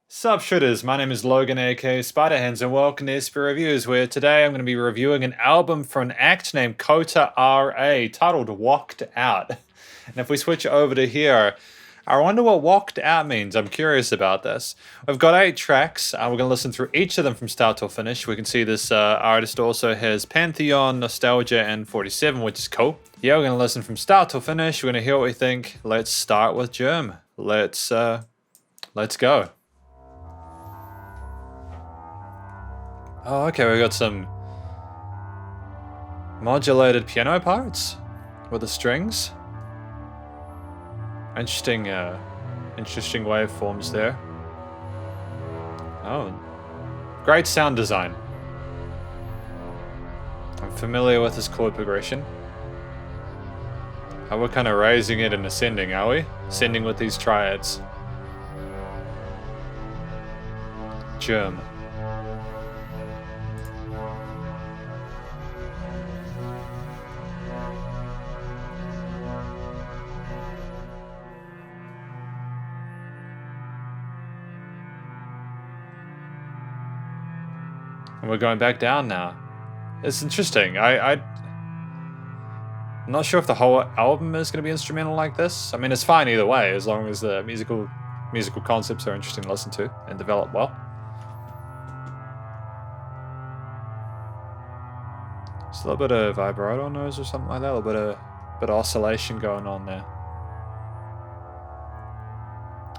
Sup Shredders, my name is Logan aka Spiderhands and welcome to SP Reviews, where today I'm going to be reviewing an album from an act named Kota R.A. titled Wocked Out. And if we switch over to here, I wonder what Wocked Out means. I'm curious about this. We've got 8 tracks. We're going to listen through each of them from start till finish. We can see this artist also has Pantheon, Nostalgia, and 47, which is cool. Yeah, we're going to listen from start till finish. We're going to hear what we think. Let's start with Germ. Let's go. Oh, okay, we got some modulated piano parts with the strings. Interesting waveforms there. Oh, great sound design. I'm familiar with this chord progression. Oh, we're kind of raising it and ascending, are we? Ascending with these triads. Germ. And we're going back down now. It's interesting. I'm not sure if the whole album is going to be instrumental like this. I mean, it's fine either way, as long as the musical concepts are interesting to listen to and develop well. Just a little bit of vibrato noise or something like that. A little bit of oscillation going on there.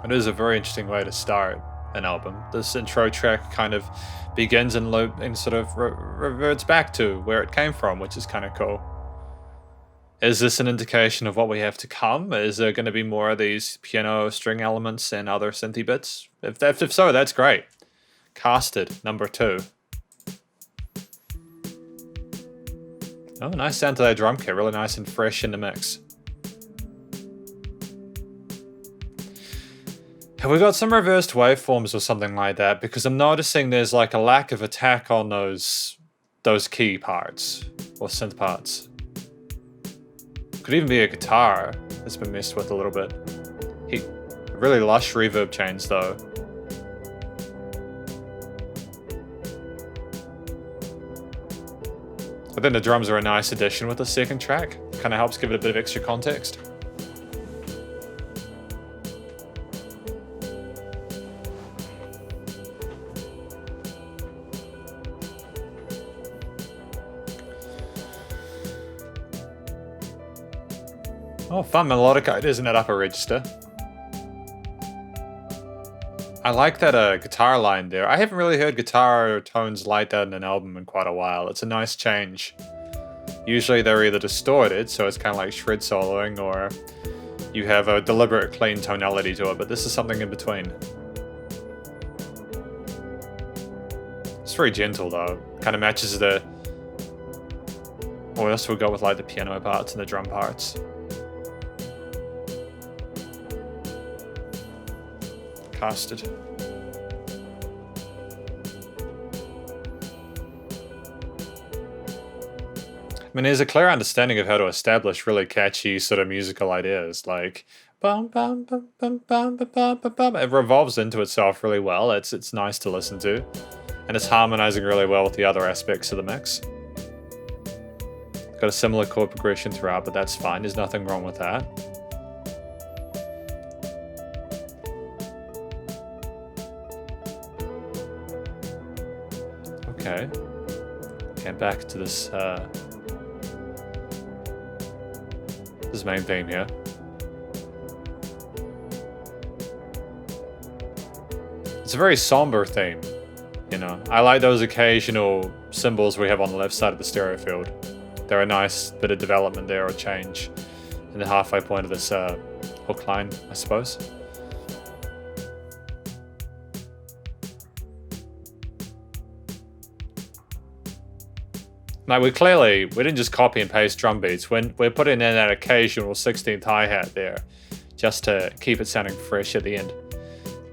It is a very interesting way to start an album. This intro track kind of begins and loop and sort of reverts back to where it came from, which is kind of cool. Is this an indication of what we have to come? Is there going to be more of these piano string elements and other synthy bits? If so, that's great. Casted, number 2. Oh, nice sound to that drum kit. Really nice and fresh in the mix. Have we got some reversed waveforms or something like that? Because I'm noticing there's like a lack of attack on those key parts or synth parts. Could even be a guitar that's been messed with a little bit. Really lush reverb chains though. I think the drums are a nice addition with the second track. Kind of helps give it a bit of extra context. Oh, fun melodic ideas in that upper register. I like that guitar line there. I haven't really heard guitar tones like that in an album in quite a while. It's a nice change. Usually they're either distorted, so it's kind of like shred soloing, or you have a deliberate clean tonality to it, but this is something in between. It's very gentle though. Kind of matches the... What else we got with like the piano parts and the drum parts. Casted. I mean, there's a clear understanding of how to establish really catchy sort of musical ideas, like bum bum bum bum bum bum bum bum bum. It revolves into itself really well. It's nice to listen to, and it's harmonizing really well with the other aspects of the mix. Got a similar chord progression throughout, but that's fine. There's nothing wrong with that. Okay. Get back to this main theme here. It's a very somber theme, you know. I like those occasional symbols we have on the left side of the stereo field. They're a nice bit of development there, or change in the halfway point of this hook line, I suppose. Like we didn't just copy and paste drum beats. We're putting in that occasional 16th hi-hat there, just to keep it sounding fresh at the end.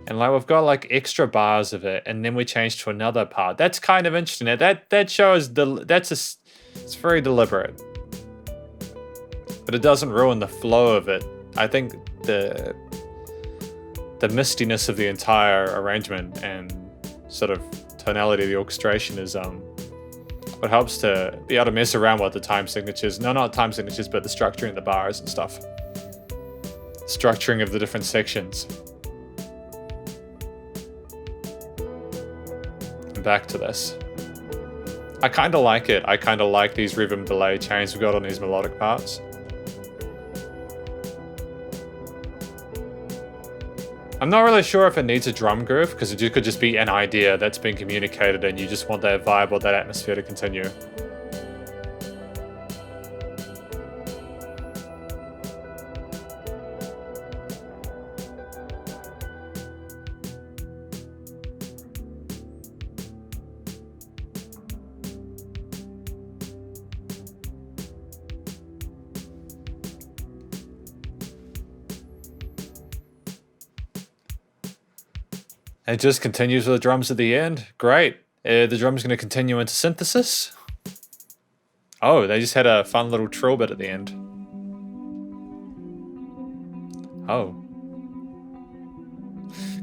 And like we've got like extra bars of it, and then we change to another part. That's kind of interesting. That shows it's very deliberate, but it doesn't ruin the flow of it. I think the mistiness of the entire arrangement and sort of tonality of the orchestration is what helps to be able to mess around with the time signatures. No, not time signatures, but the structuring of the bars and stuff. Structuring of the different sections. And back to this. I kind of like it. I kind of like these rhythm delay chains we've got on these melodic parts. I'm not really sure if it needs a drum groove, because it could just be an idea that's been communicated and you just want that vibe or that atmosphere to continue. It just continues with the drums at the end. Great. The drum's going to continue into synthesis. Oh, they just had a fun little trill bit at the end. Oh.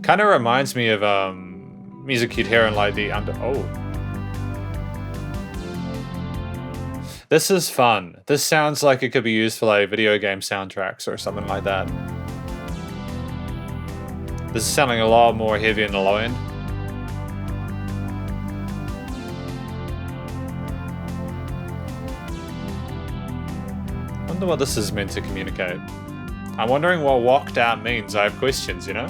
Kind of reminds me of music you'd hear in like the Oh. This is fun. This sounds like it could be used for like video game soundtracks or something like that. This is sounding a lot more heavy in the low end. I wonder what this is meant to communicate. I'm wondering what Wocked Out means. I have questions, you know?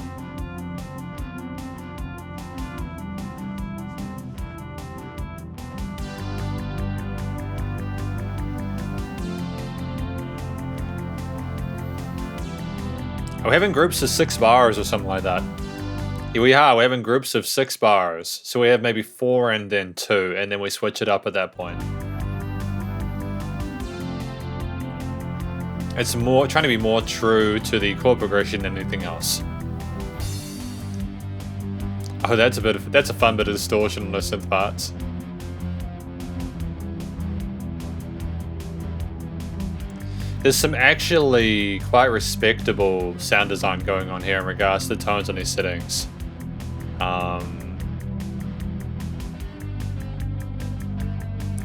Are we having groups of 6 bars or something like that? Here we are, we're having groups of 6 bars. So we have maybe 4 and then 2, and then we switch it up at that point. It's more trying to be more true to the chord progression than anything else. Oh, that's a fun bit of distortion on the synth parts. There's some actually quite respectable sound design going on here in regards to the tones on these settings.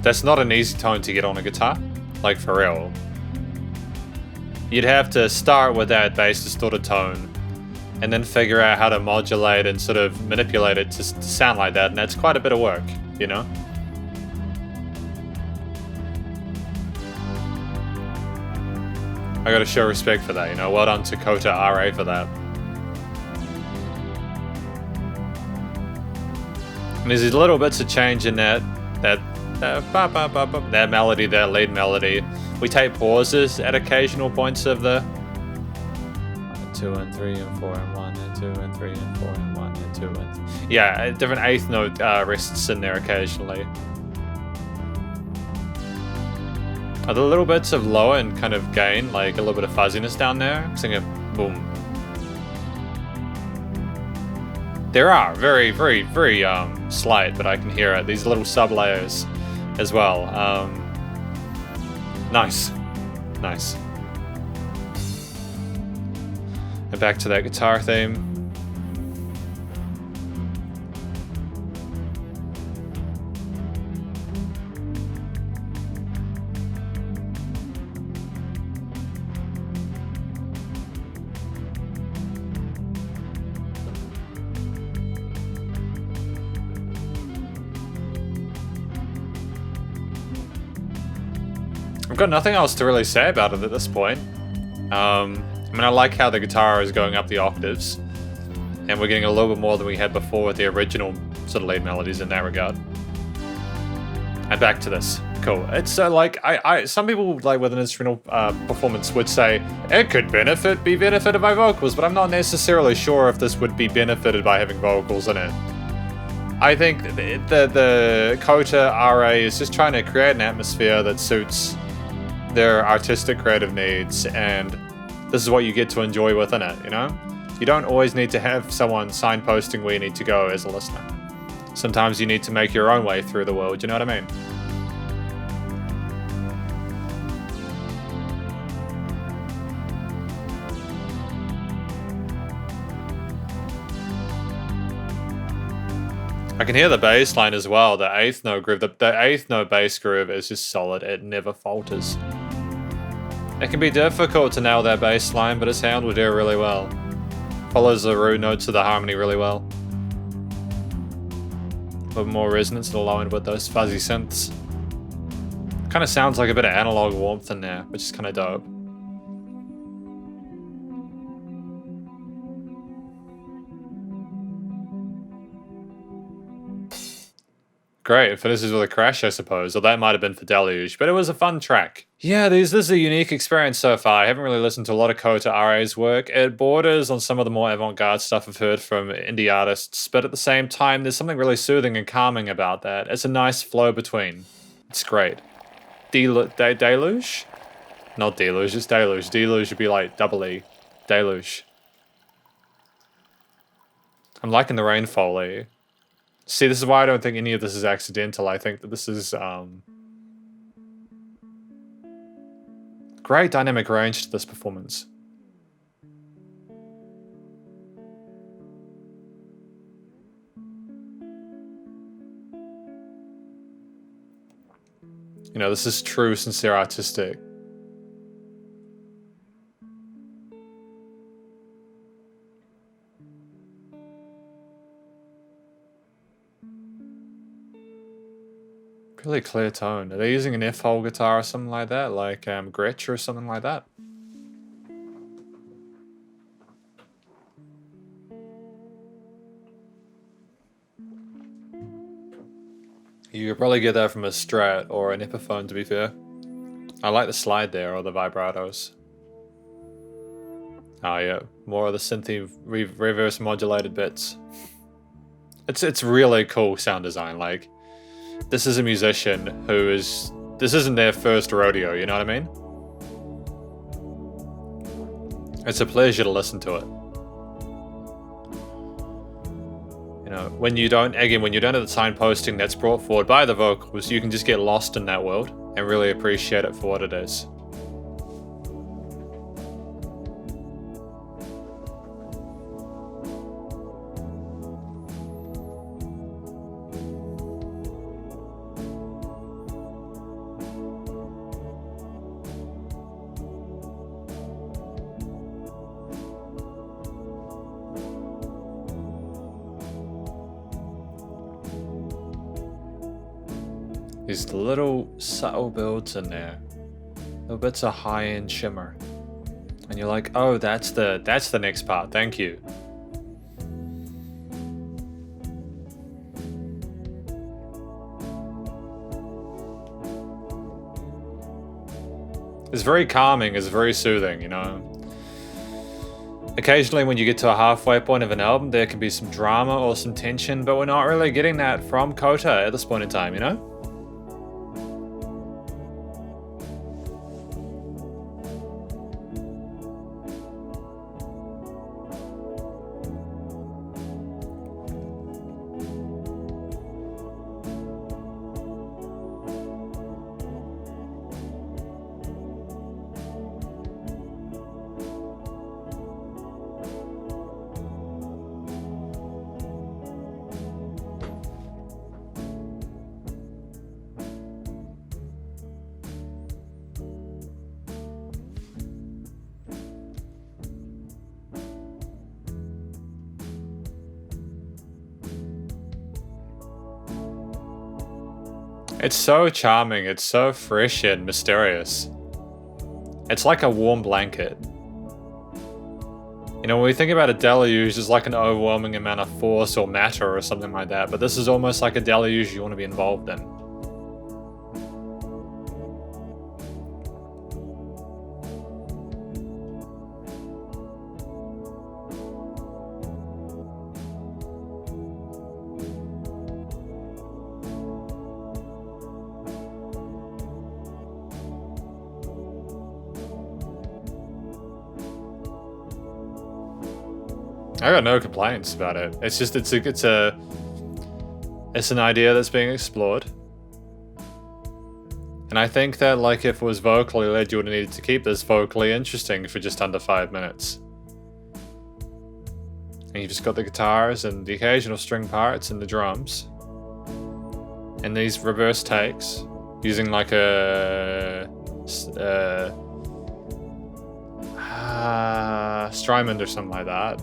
That's not an easy tone to get on a guitar, like for real. You'd have to start with that bass distorted tone and then figure out how to modulate and sort of manipulate it to sound like that, and that's quite a bit of work, you know? I gotta show respect for that, you know? Well done to Kota R.A. for that. And there's these little bits of change in that melody, that lead melody. We take pauses at occasional points of the 1 and 2 and 3 and 4 and 1 and 2 and 3 and 4 and 1 and 2 and yeah, a different eighth note rests in there occasionally. Are there little bits of low and kind of gain, like a little bit of fuzziness down there? Sing a boom. There are very, very, very slight, but I can hear it. These little sub layers as well. Nice, nice. And back to that guitar theme. I've got nothing else to really say about it at this point. I mean, I like how the guitar is going up the octaves, and we're getting a little bit more than we had before with the original sort of lead melodies in that regard. And back to this. Cool. It's like, some people like with an instrumental performance would say it could be benefited by vocals, but I'm not necessarily sure if this would be benefited by having vocals in it. I think the Kota R.A. is just trying to create an atmosphere that suits their artistic creative needs, and this is what you get to enjoy within it, you know? You don't always need to have someone signposting where you need to go as a listener. Sometimes you need to make your own way through the world, you know what I mean? I can hear the bass line as well, the eighth note groove. The eighth note bass groove is just solid, it never falters. It can be difficult to nail that bass line, but its sound will do really well. Follows the root notes of the harmony really well. A little more resonance at the low end with those fuzzy synths. Kind of sounds like a bit of analog warmth in there, which is kind of dope. Great, it finishes with a crash, I suppose, or that might have been for Deluge, but it was a fun track. Yeah, this is a unique experience so far. I haven't really listened to a lot of Kota R.A.'s work. It borders on some of the more avant-garde stuff I've heard from indie artists, but at the same time, there's something really soothing and calming about that. It's a nice flow between. It's great. Deluge? Not Deluge, it's Deluge. Deluge would be like double E. Deluge. I'm liking the rain foley. See, this is why I don't think any of this is accidental. I think that this is great dynamic range to this performance. You know, this is true, sincere, artistic. Really clear tone. Are they using an F-hole guitar or something like that? Like Gretsch or something like that? You could probably get that from a Strat or an Epiphone, to be fair. I like the slide there, or the vibratos. Oh yeah, more of the synthy reverse modulated bits. It's really cool sound design. Like, this is a musician who is... This isn't their first rodeo, you know what I mean? It's a pleasure to listen to it. You know, when you don't have the signposting that's brought forward by the vocals, you can just get lost in that world and really appreciate it for what it is. These little subtle builds in there, little bits of high-end shimmer, and you're like, oh, that's the next part. Thank you. It's very calming. It's very soothing. You know. Occasionally, when you get to a halfway point of an album, there can be some drama or some tension, but we're not really getting that from Kota at this point in time. You know. It's so charming, it's so fresh and mysterious. It's like a warm blanket. You know, when we think about a deluge, it's like an overwhelming amount of force or matter or something like that, but this is almost like a deluge you want to be involved in. I got no complaints about it. It's just it's an idea that's being explored. And I think that, like, if it was vocally led, you would have needed to keep this vocally interesting for just under 5 minutes. And you've just got the guitars and the occasional string parts and the drums. And these reverse takes using like a Strymon or something like that.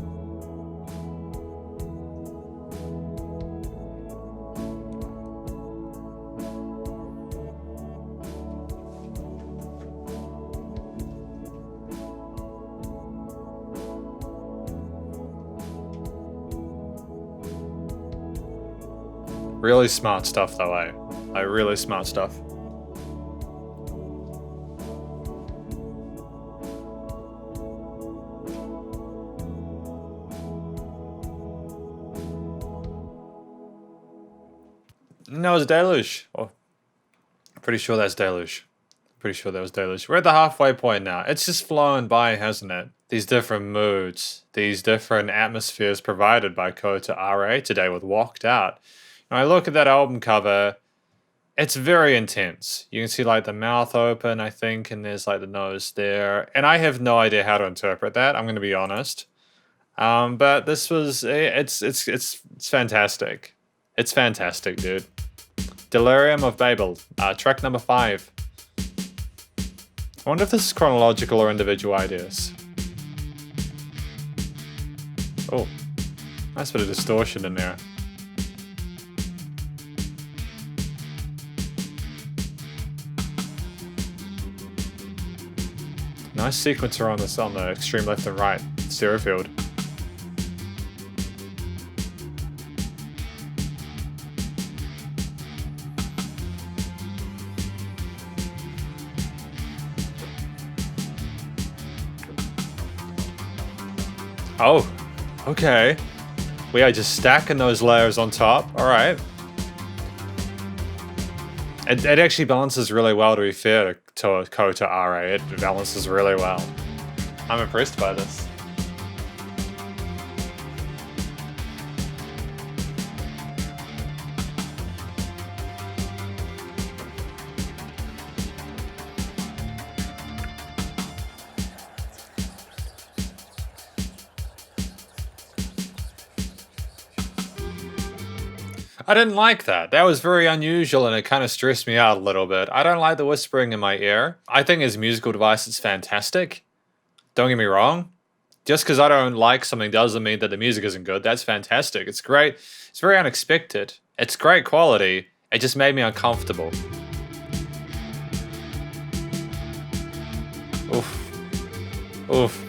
Really smart stuff though, eh? Like really smart stuff. No, it's Deluge. Oh, pretty sure that's Deluge. Pretty sure that was Deluge. We're at the halfway point now. It's just flown by, hasn't it? These different moods, these different atmospheres provided by Kota R.A. today with Wocked Out. When I look at that album cover, it's very intense. You can see like the mouth open, I think, and there's like the nose there. And I have no idea how to interpret that, I'm going to be honest. But this was, it's fantastic. It's fantastic, dude. Delirium of Babel, track number 5. I wonder if this is chronological or individual ideas. Oh, nice bit of distortion in there. Nice sequencer on this on the extreme left and right stereo field. Oh, okay. We are just stacking those layers on top. All right. It actually balances really well, to be fair to Kota R.A. It balances really well. I'm impressed by this. I didn't like that. That was very unusual and it kind of stressed me out a little bit. I don't like the whispering in my ear. I think as a musical device it's fantastic. Don't get me wrong. Just because I don't like something doesn't mean that the music isn't good. That's fantastic. It's great. It's very unexpected. It's great quality. It just made me uncomfortable. Oof. Oof.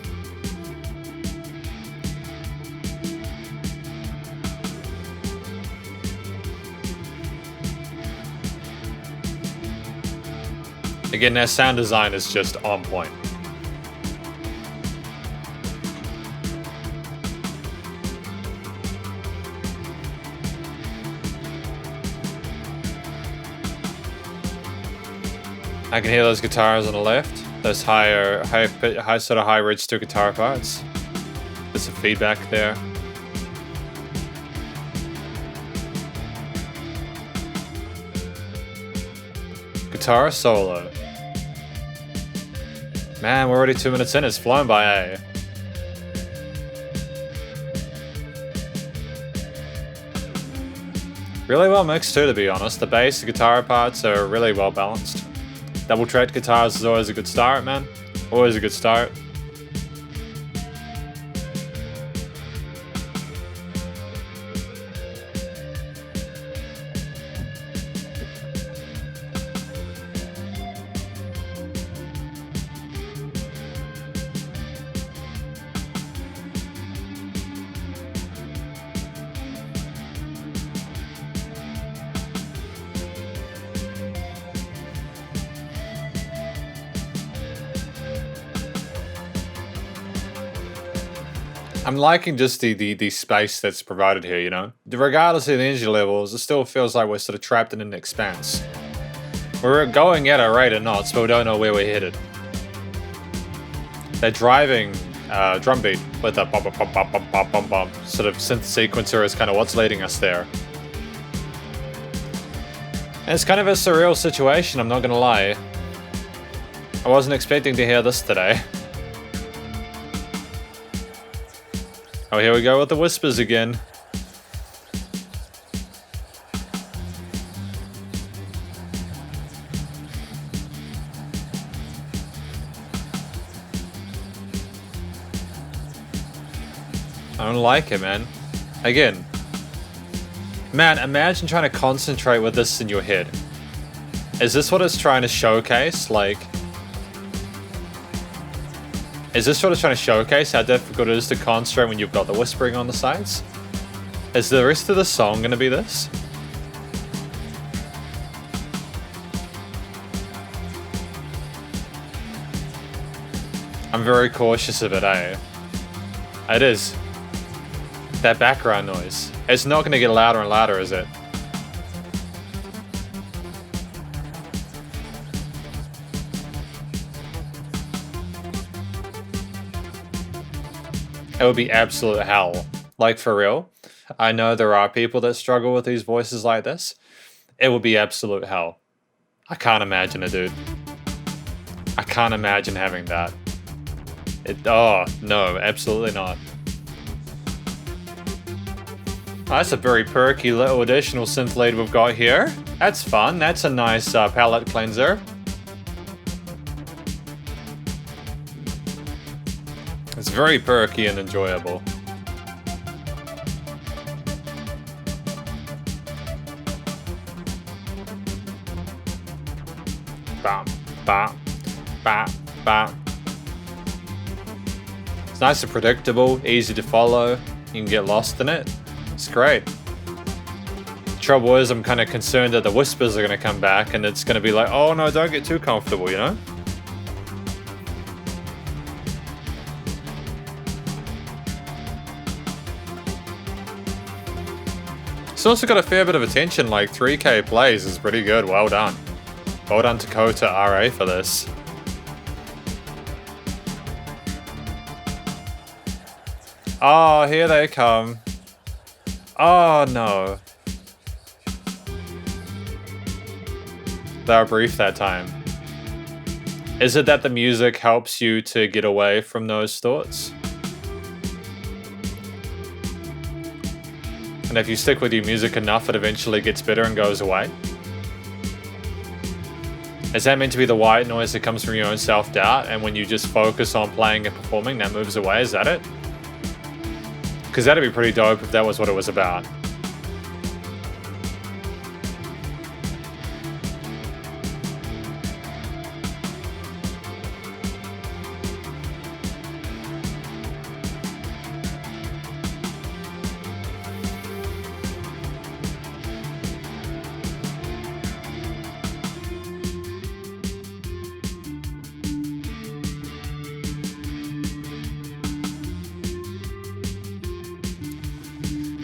Again, their sound design is just on point. I can hear those guitars on the left, those high sort of high register guitar parts. There's some feedback there. Guitar solo. Man, we're already 2 minutes in. It's flown by, eh? Really well mixed too, to be honest. The bass, the guitar parts are really well balanced. Double track guitars is always a good start, man. Always a good start. I'm liking just the space that's provided here, you know? Regardless of the energy levels, it still feels like we're sort of trapped in an expanse. We're going at a rate of knots, but we don't know where we're headed. They're driving drum beat with a bum bum bum bum bum bum bum bum. Sort of synth sequencer is kind of what's leading us there. And it's kind of a surreal situation, I'm not gonna lie. I wasn't expecting to hear this today. Oh, here we go with the whispers again. I don't like it, man. Again. Man, imagine trying to concentrate with this in your head. Is this what it's trying to showcase? Like... Is this what it's trying to showcase? How difficult it is to concentrate when you've got the whispering on the sides? Is the rest of the song gonna be this? I'm very cautious of it, eh? It is. That background noise. It's not gonna get louder and louder, is it? It would be absolute hell. Like, for real. I know there are people that struggle with these voices like this. It would be absolute hell. I can't imagine it, dude. I can't imagine having that. Oh, no, absolutely not. Oh, that's a very perky little additional synth lead we've got here. That's fun. That's a nice palette cleanser. It's very perky and enjoyable. Bam, bam, bam, bam. It's nice and predictable, easy to follow. You can get lost in it. It's great. The trouble is, I'm kind of concerned that the whispers are going to come back and it's going to be like, oh no, don't get too comfortable, you know? It's also got a fair bit of attention, like 3K plays is pretty good. Well done. Well done to Kota R.A for this. Oh, here they come. Oh no. They were brief that time. Is it that the music helps you to get away from those thoughts? And if you stick with your music enough, it eventually gets better and goes away? Is that meant to be the white noise that comes from your own self-doubt, and when you just focus on playing and performing, that moves away? Is that it? Because that'd be pretty dope if that was what it was about.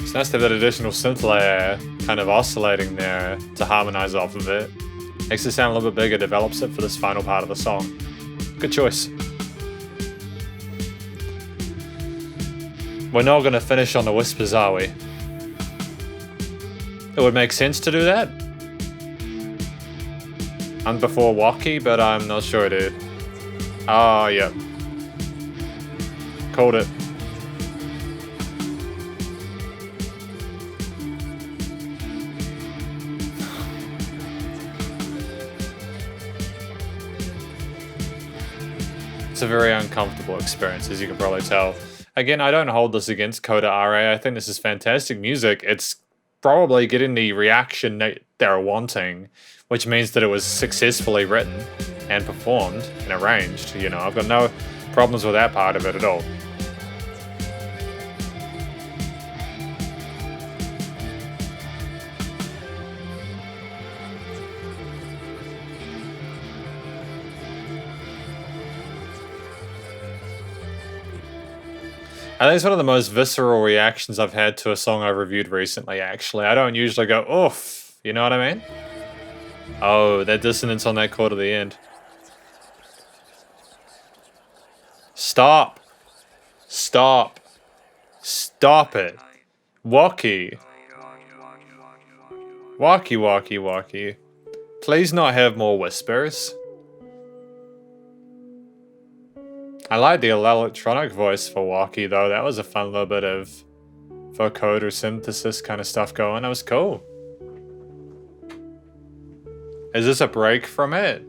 It's nice to have that additional synth layer kind of oscillating there to harmonize off of it. Makes it sound a little bit bigger, develops it for this final part of the song. Good choice. We're not going to finish on the whispers, are we? It would make sense to do that. And before Wacky, but I'm not sure, dude. Oh, yep. Called it. It's a very uncomfortable experience, as you can probably tell. Again, I don't hold this against Kota R.A. I think this is fantastic music. It's probably getting the reaction that they're wanting, which means that it was successfully written and performed and arranged. You know, I've got no problems with that part of it at all. I think it's one of the most visceral reactions I've had to a song I've reviewed recently, actually. I don't usually go, oof, you know what I mean? Oh, that dissonance on that chord at the end. Stop. Stop. Stop it. Wacky. Wacky, wacky, wacky. Please not have more whispers. I like the electronic voice for Wacky though. That was a fun little bit of vocoder synthesis kind of stuff going. That was cool. Is this a break from it?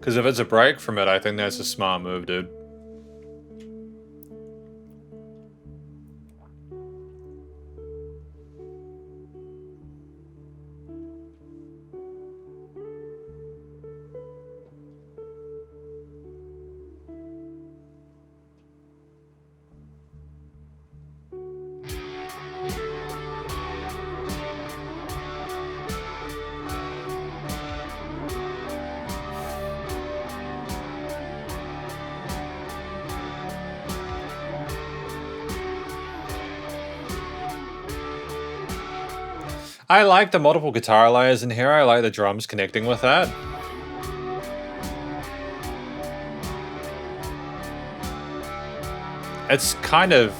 Because if it's a break from it, I think that's a smart move, dude. I like the multiple guitar layers in here. I like the drums connecting with that. It's kind of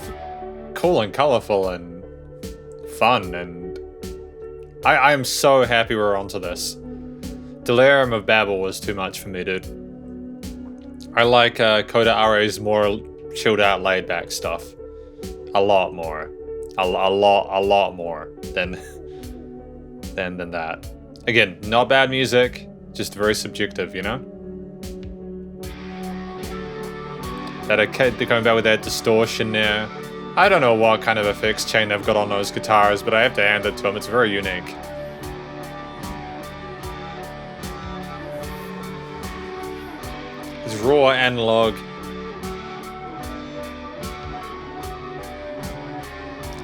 cool and colorful and fun, and I am so happy we're onto this. Delirium of Babel was too much for me, dude. I like Kota R.A.'s more chilled out, laid back stuff. A lot more. A lot more than that. Again, not bad music, just very subjective, you know? They're going back with that distortion there. I don't know what kind of effects chain they've got on those guitars, but I have to hand it to them. It's very unique. It's raw analog.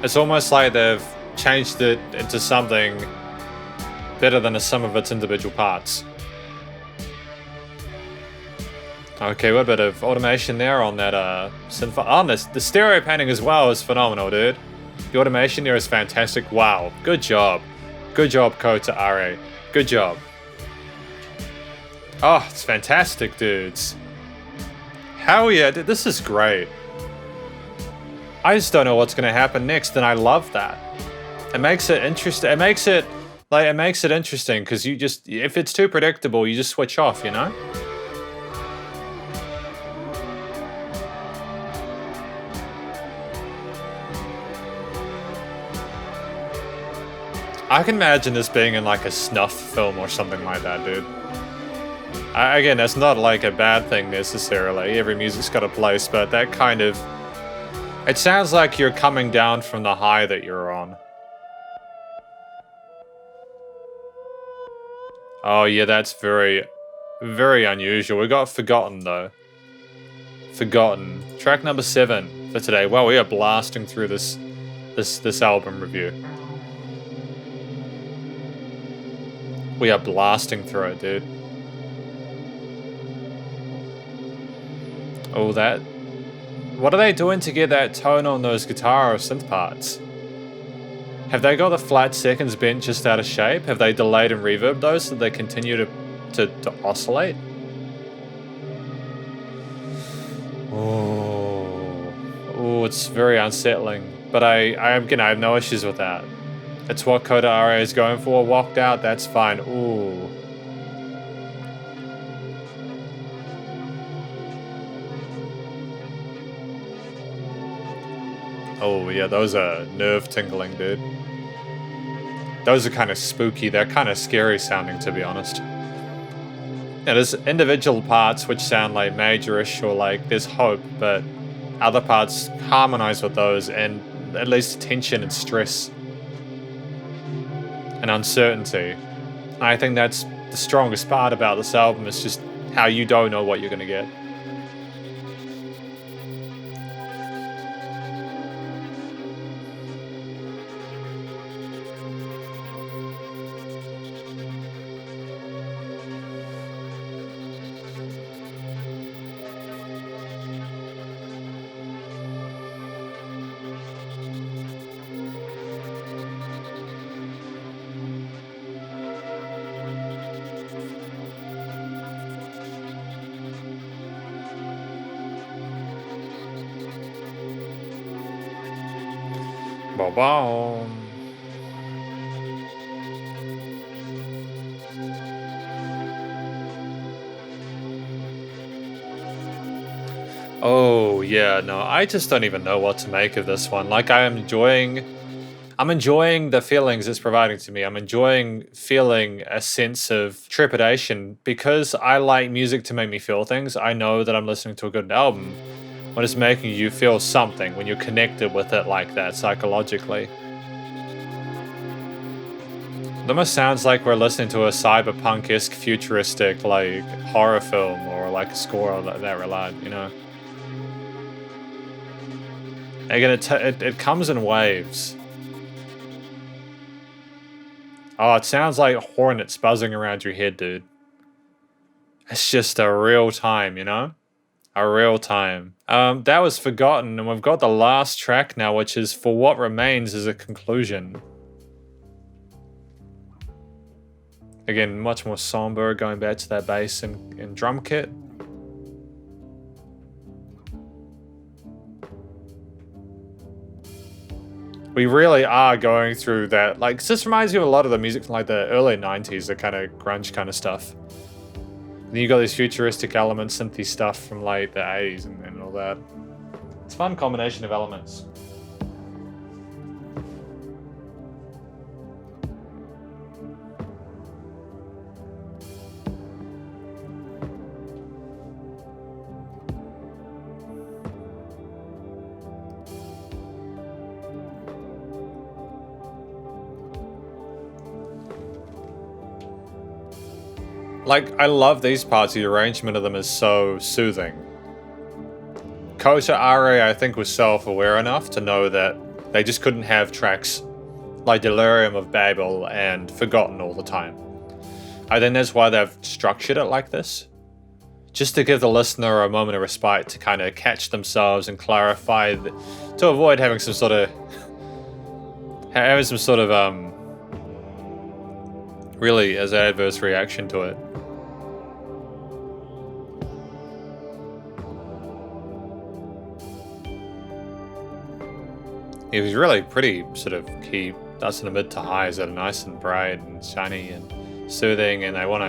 It's almost like they've changed it into something better than the sum of its individual parts. Okay, what a bit of automation there on that synth. Oh, the stereo panning as well is phenomenal, dude. The automation there is fantastic. Wow, good job. Good job, Kota R.A. Good job. Oh, it's fantastic, dudes. Hell yeah, dude, this is great. I just don't know what's going to happen next, and I love that. It makes it interesting. It makes it interesting, because you just, if it's too predictable, you just switch off, you know? I can imagine this being in like a snuff film or something like that, dude. Again, that's not like a bad thing necessarily. Every music's got a place, but that kind of... It sounds like you're coming down from the high that you're on. Oh yeah, that's very, very unusual. We got Forgotten though. Forgotten. Track number 7 for today. Wow, we are blasting through this album review. We are blasting through it, dude. Oh, that... What are they doing to get that tone on those guitar or synth parts? Have they got the flat seconds bent just out of shape? Have they delayed and reverbed those so they continue to oscillate? Oh, it's very unsettling. But I have no issues with that. It's what Kota R.A. is going for. Wocked Out, that's fine. Ooh. Oh yeah, those are nerve tingling, dude. Those are kind of spooky. They're kind of scary sounding, to be honest. Yeah, there's individual parts which sound like majorish or like there's hope, but other parts harmonize with those and at least tension and stress and uncertainty. And I think that's the strongest part about this album, is just how you don't know what you're going to get. Boom. Oh yeah, no, I just don't even know what to make of this one. Like I'm enjoying the feelings it's providing to me. I'm enjoying feeling a sense of trepidation because I like music to make me feel things. I know that I'm listening to a good album when it's making you feel something, when you're connected with it like that psychologically. It almost sounds like we're listening to a cyberpunk-esque futuristic like horror film or like a score of that relied, you know? Again, it comes in waves. Oh, it sounds like hornets buzzing around your head, dude. It's just a real time, you know? A real time. That was Forgotten, and we've got the last track now, which is For What Remains as a Conclusion. Again, much more somber, going back to that bass and drum kit. We really are going through that. Like, this reminds me of a lot of the music from like the early 90s, the kind of grunge kind of stuff. Then you got these futuristic elements, synthy stuff from like the 80s and all that. It's a fun combination of elements. Like, I love these parts. The arrangement of them is so soothing. Kota R.A, I think, was self-aware enough to know that they just couldn't have tracks like Delirium of Babel and Forgotten all the time. I think that's why they've structured it like this. Just to give the listener a moment of respite to kind of catch themselves and clarify, to avoid having some sort of really as an adverse reaction to it. It was really pretty sort of key dust in the mid to highs that are nice and bright and shiny and soothing, and they want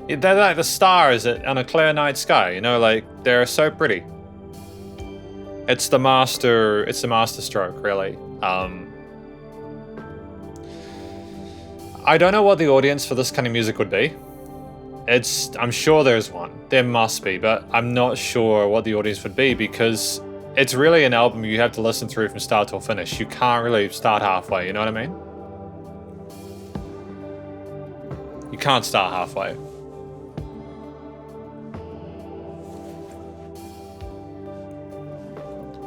to. They're like the stars on a clear night sky, you know, like they're so pretty. It's the master stroke, really. I don't know what the audience for this kind of music would be. I'm sure there's one. There must be, but I'm not sure what the audience would be because it's really an album you have to listen through from start to finish. You can't really start halfway, you know what I mean? You can't start halfway.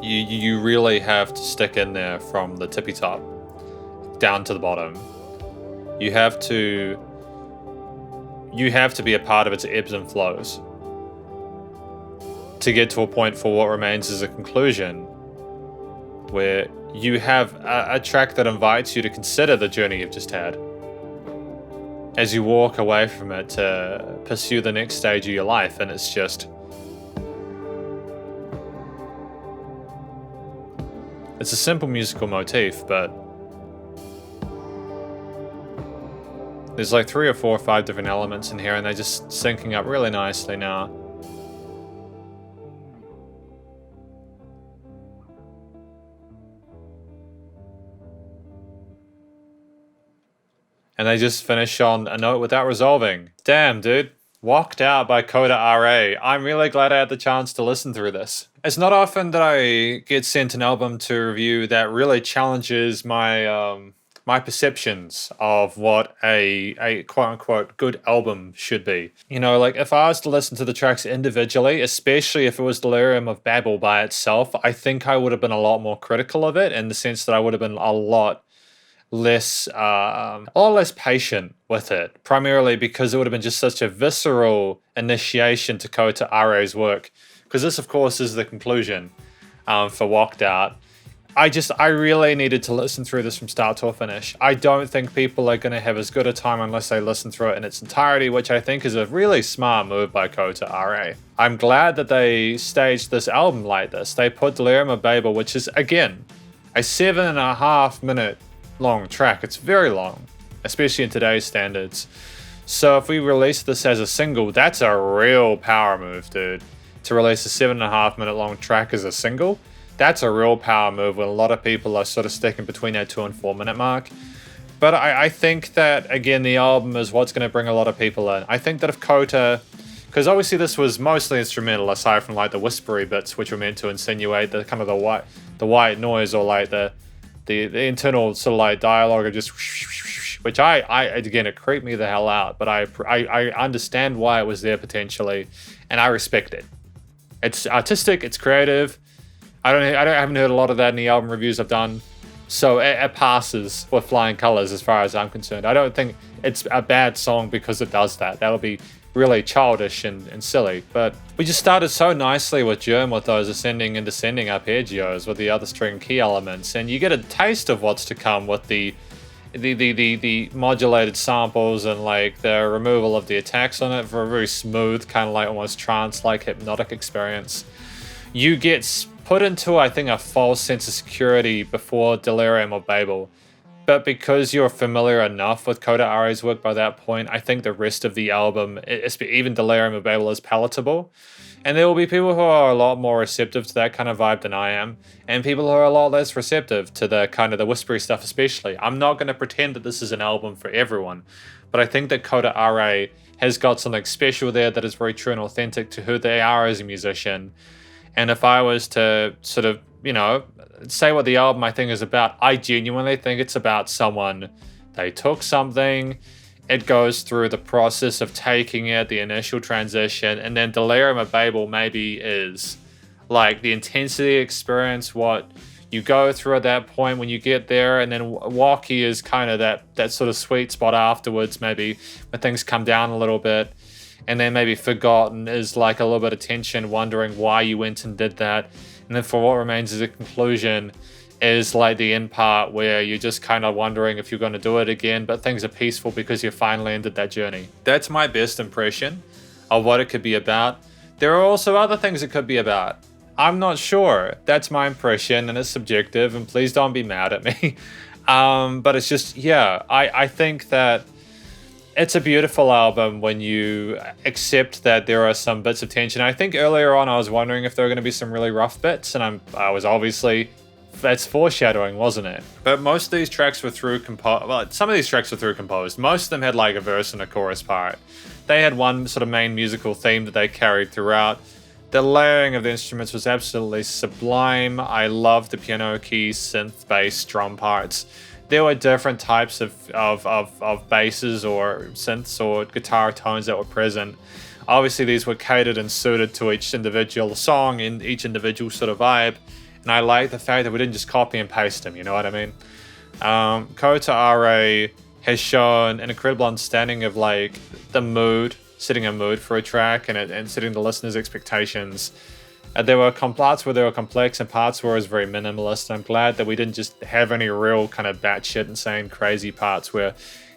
You really have to stick in there from the tippy top down to the bottom. You have to be a part of its ebbs and flows to get to a point For What Remains as a conclusion where you have a track that invites you to consider the journey you've just had as you walk away from it to pursue the next stage of your life. And it's just, it's a simple musical motif, but there's like 3 or 4 or 5 different elements in here and they're just syncing up really nicely now. And they just finish on a note without resolving. Damn, dude. Wocked Out by Kota R.A. I'm really glad I had the chance to listen through this. It's not often that I get sent an album to review that really challenges my my perceptions of what a quote-unquote good album should be. You know, like if I was to listen to the tracks individually, especially if it was Delirium of Babel by itself, I think I would have been a lot more critical of it in the sense that I would have been a lot less patient with it, primarily because it would have been just such a visceral initiation to Kota R.A.'s work. Because this, of course, is the conclusion for Wocked Out. I really needed to listen through this from start to finish. I don't think people are going to have as good a time unless they listen through it in its entirety, which I think is a really smart move by Kota R.A. I'm glad that they staged this album like this. They put Delirium of Babel, which is, again, a 7.5 minute long track. It's very long, especially in today's standards. So if we release this as a single, that's a real power move, dude. to release a 7.5-minute long track as a single. That's a real power move when a lot of people are sort of sticking between that 2 and 4 minute mark. But I think that, again, the album is what's going to bring a lot of people in. I think that if Kota, because obviously this was mostly instrumental aside from like the whispery bits, which were meant to insinuate the kind of the white noise, or like the internal sort of like dialogue of just, which I again, it creeped me the hell out, but I understand why it was there potentially, and I respect it. It's artistic, it's creative. I haven't heard a lot of that in the album reviews I've done, so it passes with flying colors as far as I'm concerned. I don't think it's a bad song because it does that. That would be really childish and silly. But we just started so nicely with Germ with those ascending and descending arpeggios with the other string key elements, and you get a taste of what's to come with the modulated samples and like the removal of the attacks on it for a very smooth, kind of like almost trance-like hypnotic experience. You get put into, I think, a false sense of security before Delirium of Babel. But because you're familiar enough with Kota R.A.'s work by that point, I think the rest of the album, even Delirium of Babel, is palatable. And there will be people who are a lot more receptive to that kind of vibe than I am, and people who are a lot less receptive to the kind of the whispery stuff especially. I'm not going to pretend that this is an album for everyone, but I think that Kota R.A. has got something special there that is very true and authentic to who they are as a musician. And if I was to sort of, say what the album I think is about, I genuinely think it's about someone. They took something, it goes through the process of taking it, the initial transition, and then Delirium of Babel maybe is like the intensity experience, what you go through at that point when you get there, and then Wocky is kind of that sort of sweet spot afterwards, maybe when things come down a little bit. And then maybe Forgotten is like a little bit of tension, wondering why you went and did that. And then For What Remains as a conclusion is like the end part where you're just kind of wondering if you're going to do it again, but things are peaceful because you finally ended that journey. That's my best impression of what it could be about. There are also other things it could be about. I'm not sure. That's my impression, and it's subjective, and please don't be mad at me. But it's just, I think that it's a beautiful album when you accept that there are some bits of tension. I think earlier on I was wondering if there were going to be some really rough bits, and I was obviously, that's foreshadowing, wasn't it? But most of these tracks were some of these tracks were through composed. Most of them had like a verse and a chorus part. They had one sort of main musical theme that they carried throughout. The layering of the instruments was absolutely sublime. I loved the piano keys, synth, bass, drum parts. There were different types of basses or synths or guitar tones that were present. Obviously, these were catered and suited to each individual song and each individual sort of vibe. And I like the fact that we didn't just copy and paste them, you know what I mean? Kota R.A. has shown an incredible understanding of like the mood, setting a mood for a track and setting the listener's expectations. There were parts where they were complex and parts where it was very minimalist. I'm glad that we didn't just have any real kind of batshit insane crazy parts where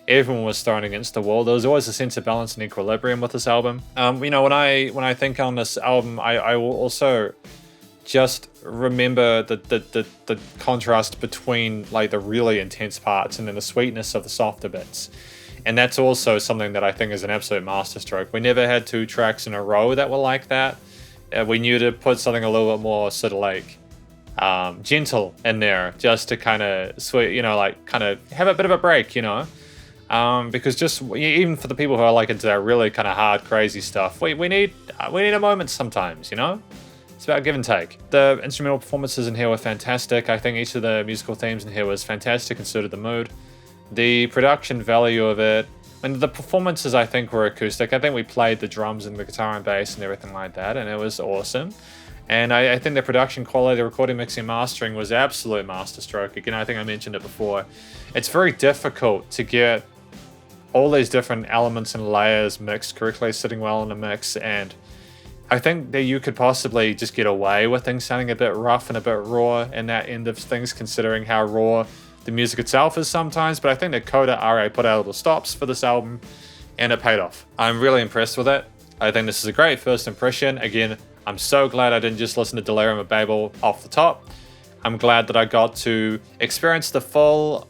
everyone was thrown against the wall. There was always a sense of balance and equilibrium with this album. When I think on this album, I will also just remember the contrast between like the really intense parts and then the sweetness of the softer bits. And that's also something that I think is an absolute masterstroke. We never had 2 tracks in a row that were like that. We knew to put something a little bit more sort of like gentle in there, just to kind of sweet, like kind of have a bit of a break, because just even for the people who are like into that really kind of hard, crazy stuff, we need a moment sometimes, It's about give and take. The instrumental performances in here were fantastic. I think each of the musical themes in here was fantastic and suited the mood. The production value of it, and the performances I think were acoustic. I think we played the drums and the guitar and bass and everything like that, and it was awesome. And I think the production quality, the recording, mixing, mastering was absolute masterstroke. Again, I think I mentioned it before. It's very difficult to get all these different elements and layers mixed correctly, sitting well in a mix, and I think that you could possibly just get away with things sounding a bit rough and a bit raw in that end of things, considering how raw the music itself is sometimes. But I think that Kota R.A. put out little stops for this album, and it paid off. I'm really impressed with it. I think this is a great first impression. Again, I'm so glad I didn't just listen to Delirium of Babel off the top. I'm glad that I got to experience the full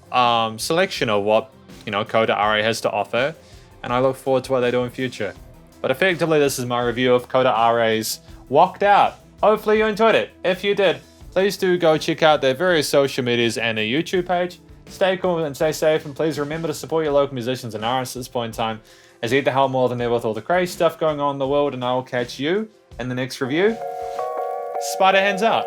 selection of what Kota R.A. has to offer, and I look forward to what they do in future. But effectively, this is my review of Kota R.A.'s Wocked Out. Hopefully you enjoyed it. If you did, please do go check out their various social medias and their YouTube page. Stay cool and stay safe, and please remember to support your local musicians and artists at this point in time, as you need the help more than ever with all the crazy stuff going on in the world, and I will catch you in the next review. Spider hands out.